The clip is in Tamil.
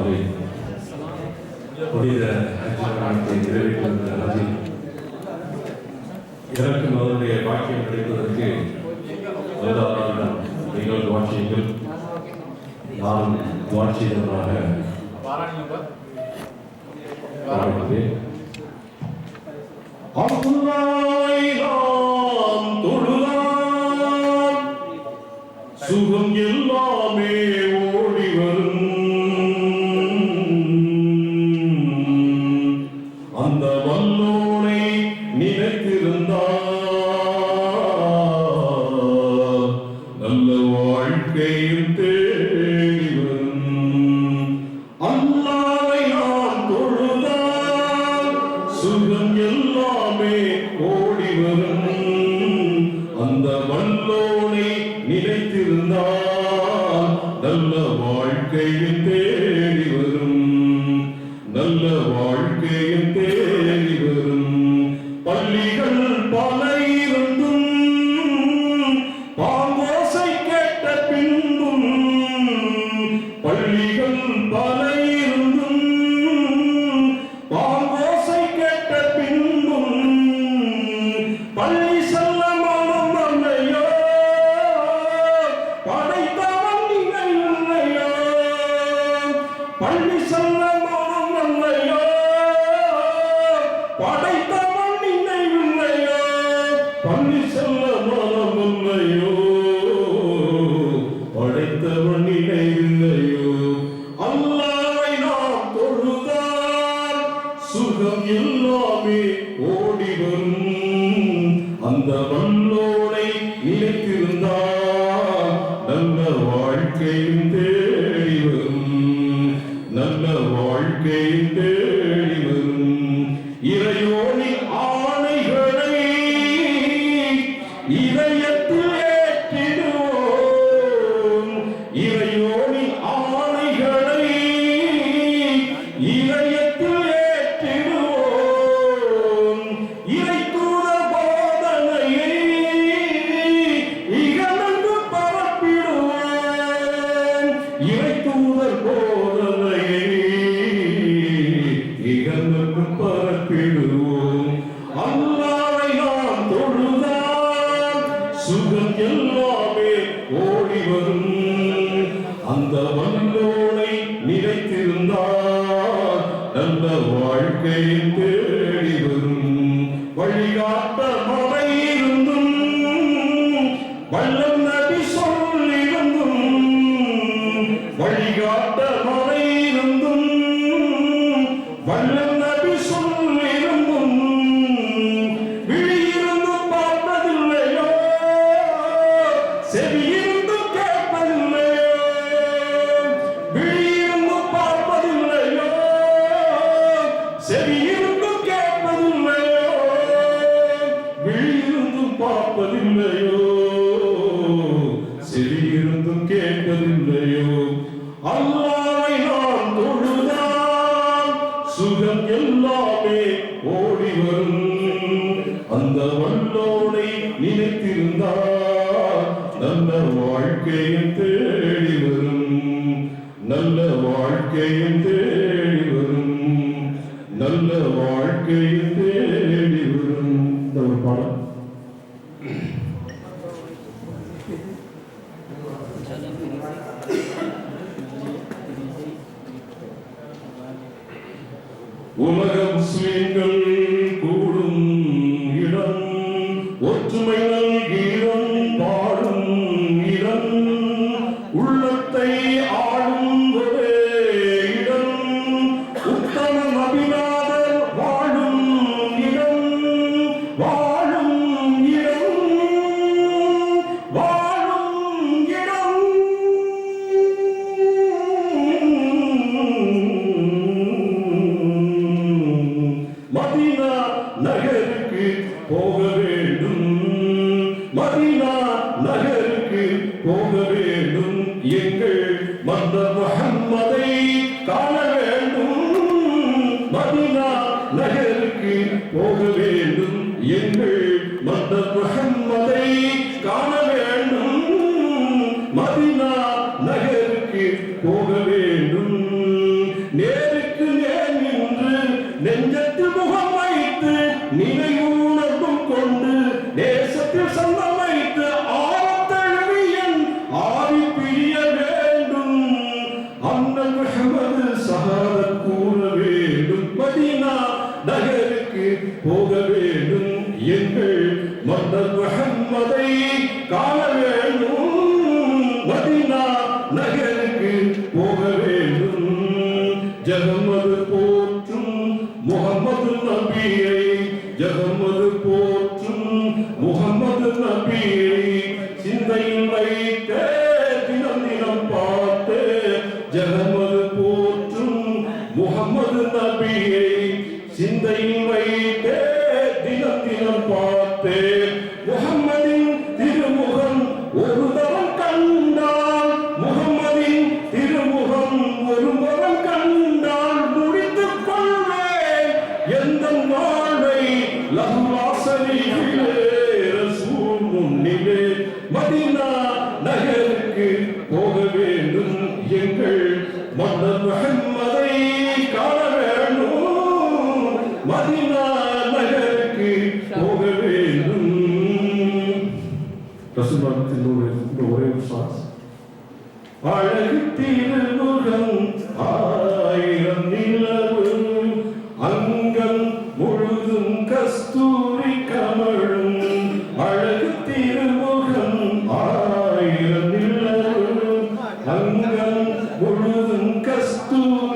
காலை புனித அர்ச்சனை நிறைவேற்றுவதில் எனக்கும் அவருடைய பாக்கியம் கிடைப்பதற்கு வந்தாரிடம் நீங்கள் வாட்சியங்கள் நான் வாட்சியவராக பாராட்டுகிறேன். அல்லாஹ்வை நாம் தொழுதால் சுகம் எல்லாமே ஓடி வரும். அந்த வல்லோனை நினைத்திருந்தால் நல்ல வாழ்க்கையும் தேடி வரும். அல்லாஹ்வை நாம் தொழுதால் சுகம் எல்லாமே ஓடி வரும். அந்த வல்லோனை நினைத்திருந்தால் நல்ல வாழ்க்கையும் தேடி வரும். நல்ல வாழ்க்கையும் தேடி வரும். பள்ளிகள் பல இருந்தும் பாங்கோசை கேட்ட பின்பும், பள்ளிகள் பல இருந்தும் பாங்கோசை கேட்ட பின்பும் பள்ளி செல்ல மனம் அல்லையோ, படைத்தவன் இல்லையோ. பள்ளி செல்ல மனம் அல்லையோ, படைத்தவன் இல்லையோ. பள்ளி செல்ல மனம் இல்லையோ, படைத்தவன் இல்லையோ. அல்லாஹ்வை நாம் தொழுதால் சுகம் எல்லாமே ஓடி வரும். அந்த வல்லோனை நினைத்திருந்தால் நல்ல வாழ்க்கையும் தேடி வரும். நல்ல வாழ்க்கையும் தேடி வரும். இறையோனின் ஆணைகளை இதயத்தில் ஏற்றிடுவோம். இறையோனின் ஆணைகளை இதயத்தில் ஏற்றிடுவோம். இறை தூதர் போதனையை இகழ்ந்து பரப்பிடுவோம். இறை தூதர் போதனையை இகழ்ந்து பரப்பிடுவோம். அல்லாஹ்வை நாம் தொழுதால் சுகம் எல்லாமே ஓடி வரும். அந்த வல்லோனை நினைத்திருந்தால் நல்ல வாழ்க்கையை தேடி வரும். வழிகாட்ட மழை இருந்தும் வல்லம் நபி சொல்லிருந்தும், வழிகாட்ட மழை இருந்தும் வல்லம் நபி சொல்லிருந்தும் விழியிருந்து பார்ப்பதில்லையோ, செவியிருந்து கேட்பதில்லையோ. விழியிருந்து பார்ப்பதில்லையோ, செவியிருந்து கேட்பதில்லையோ. விழியிருந்து பார்ப்பதில்லையோ, செவியிருந்தும் கேட்பதில்லையோ. அல்லாஹ்வை நாம் தொழுதால் சுகம் எல்லாமே ஓடி வரும். அந்த வல்லோனை நினைத்திருந்தால் நல்ல வாழ்க்கையும் தேடி வரும். நல்ல வாழ்க்கையும் தேடி வரும். நல்ல வாழ்க்கையும் தேடி வரும். இந்த ஒரு பாடம் உலக முஸ்லிம்கள் கூடும் இடம், ஒற்றுமை நல்கீரம் பாடும் இடம், உள்ளத்தை ஆளும் ஒரே இடம், உத்தம நபிநாதர் வாழும் இடம், வாழும் இடம், வாழும் இடம். மதீனா நகருக்கு போக வேண்டும். மதீனா நகருக்கு போக வேண்டும். எங்கள் மந்த முஹம்மதை காண வேண்டும். மதீனா நகருக்கு போக வேண்டும். எங்கள் மந்த முஹம்மதை காண வேண்டும். மதீனா நகருக்கு போக வேண்டும். நேருக்கு நேர் நின்று நெஞ்சத்தில் முகம் வைத்து நினைவுணர்வும் கொண்டு தேசத்தில் சொந்தம் வைத்து ஆரத்தழுவியன் ஆவி பிரிய வேண்டும். அண்ணல் முஹம்மது ஷஹாதத் கூற வேண்டும். மதீனா நகருக்கு போக வேண்டும். எங்கள் மன்னர் முஹம்மதை காண வேண்டும். மதீனா நகருக்கு போக வேண்டும். ஜகமது போற்றும் முஹம்மது நபியை, ஜகமது போற்றும் முஹம்மது நபியை சிந்தையில் வைத்த தினம் தினம் பார்த்து, ஜகமது போற்றும் முஹம்மது நபியை சிந்தையில் வைத்த தினம் தினம் பார்த்து, முஹம்மதின் திருமுகம் ஒரு தரம் கண்டால், முஹம்மதின் திருமுகம் ஒரு தரம் கண்டால் முடித்துக் கொள்வேன் எந்த வாழ்வை லகுவாசலிலே ரசூல் முன்னிலே. மதீனா நகருக்கு போக வேண்டும். எங்கள் மன்னர் முஹம்மதை காண வேண்டும். மதீனா நகருக்கு போக வேண்டும். ரசூலுல்லாஹின் ஒரே விசுவாஸ். அழகு திருமுகம் ஆயிரம் நிலவு, அங்கம் முழுதும் கஸ்தூரி கமழும். அழகு திருமுகம் ஆயிரம் நிலவு, அங்கம் முழுதும் கஸ்தூரி